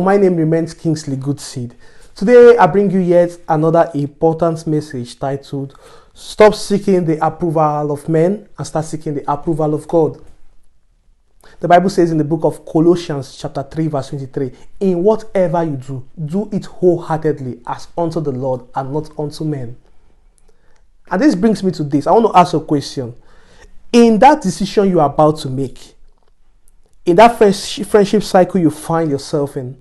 My name remains Kingsley Goodseed. Today I bring you yet another important message titled Stop Seeking the Approval of Men and Start Seeking the Approval of God. The Bible says in the book of Colossians chapter 3 verse 23, in whatever you do, do it wholeheartedly as unto the Lord and not unto men. And this brings me to this. I want to ask a question. In that decision you are about to make, in that friendship cycle you find yourself in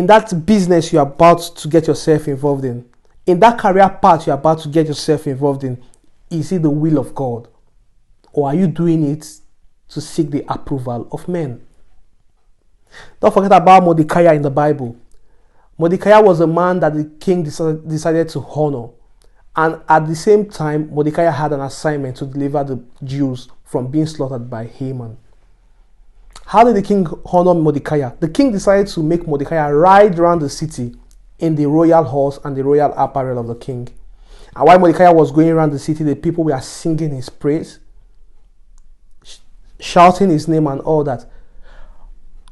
that business you're about to get yourself involved in that career path you're about to get yourself involved in, is it the will of God? Or are you doing it to seek the approval of men? Don't forget about Mordecai in the Bible. Mordecai was a man that the king decided to honor. And at the same time, Mordecai had an assignment to deliver the Jews from being slaughtered by Haman. How did the king honor Mordecai? The king decided to make Mordecai ride around the city in the royal horse and the royal apparel of the king. And while Mordecai was going around the city, the people were singing his praise, shouting his name and all that.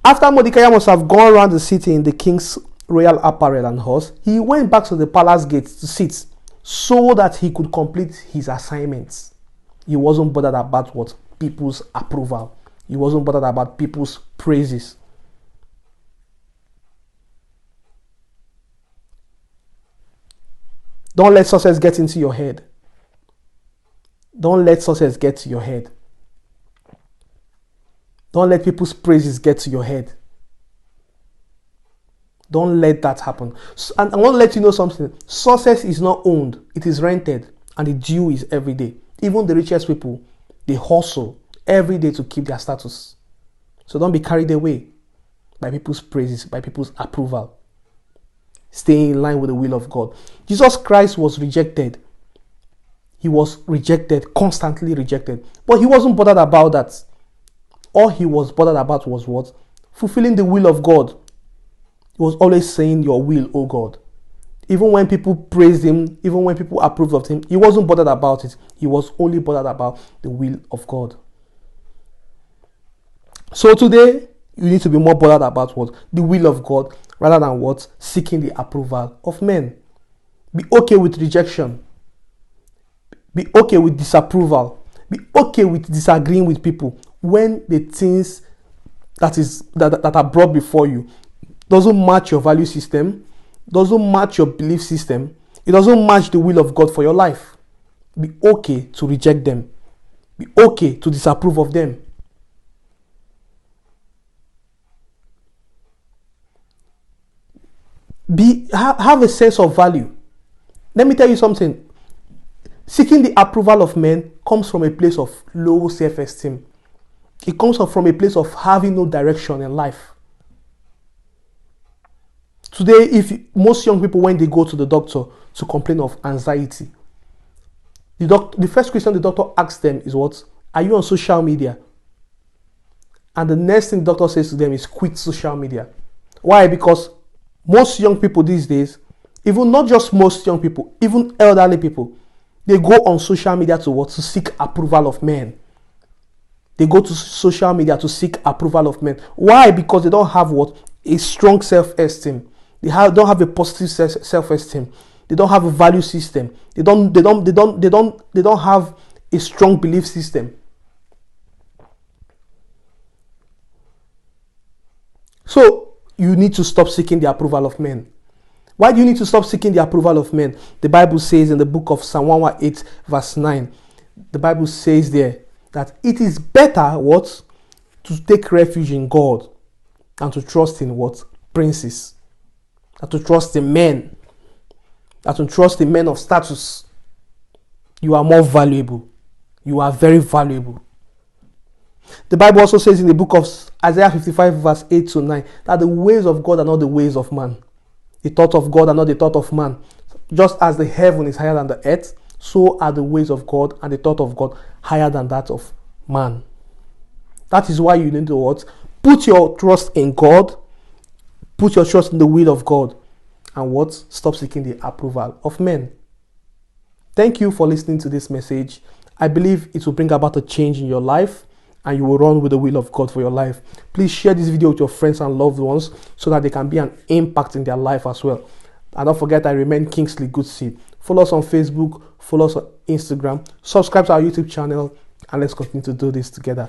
After Mordecai must have gone around the city in the king's royal apparel and horse, he went back to the palace gates to sit so that he could complete his assignments. He wasn't bothered about what people's approval. He wasn't bothered about people's praises. Don't let success get into your head. Don't let success get to your head. Don't let people's praises get to your head. Don't let that happen. And I want to let you know something. Success is not owned. It is rented. And the due is every day. Even the richest people, they hustle every day to keep their status. So don't be carried away by people's praises, by people's approval. Stay in line with the will of God. Jesus Christ was rejected. He was rejected, constantly rejected. But he wasn't bothered about that. All he was bothered about was what? Fulfilling the will of God. He was always saying, your will, O God. Even when people praised him, even when people approved of him, he wasn't bothered about it. He was only bothered about the will of God. So today, you need to be more bothered about what? The will of God, rather than what? Seeking the approval of men. Be okay with rejection. Be okay with disapproval. Be okay with disagreeing with people when the things that are brought before you doesn't match your value system, doesn't match your belief system, it doesn't match the will of God for your life. Be okay to reject them. Be okay to disapprove of them. Have a sense of value. Let me tell you something. Seeking the approval of men comes from a place of low self-esteem. It comes from a place of having no direction in life. Today, most young people, when they go to the doctor to complain of anxiety, the first question the doctor asks them is what? Are you on social media? And the next thing the doctor says to them is quit social media. Why? Because most young people these days, even not just most young people, even elderly people, they go on social media to what? To seek approval of men. They go to social media to seek approval of men. Why? Because they don't have what? A strong self-esteem. They don't have a positive self-esteem. They don't have a value system. They don't have a strong belief system. So you need to stop seeking the approval of men. Why do you need to stop seeking the approval of men? The Bible says in the book of Psalm 118 verse 9, the Bible says there that it is better what? To take refuge in God than to trust in what? Princes. Than to trust in men. Than to trust in men of status. You are more valuable. You are very valuable. The Bible also says in the book of Isaiah 55 verse 8 to 9 that the ways of God are not the ways of man. The thought of God are not the thought of man. Just as the heaven is higher than the earth, so are the ways of God and the thought of God higher than that of man. That is why you need to what? Put your trust in God. Put your trust in the will of God. And what? Stop seeking the approval of men. Thank you for listening to this message. I believe it will bring about a change in your life. and you will run with the will of God for your life. Please share this video with your friends and loved ones so that they can be an impact in their life as well. And don't forget, I remain Kingsley Goodseed. Follow us on Facebook, follow us on Instagram, subscribe to our YouTube channel, and let's continue to do this together.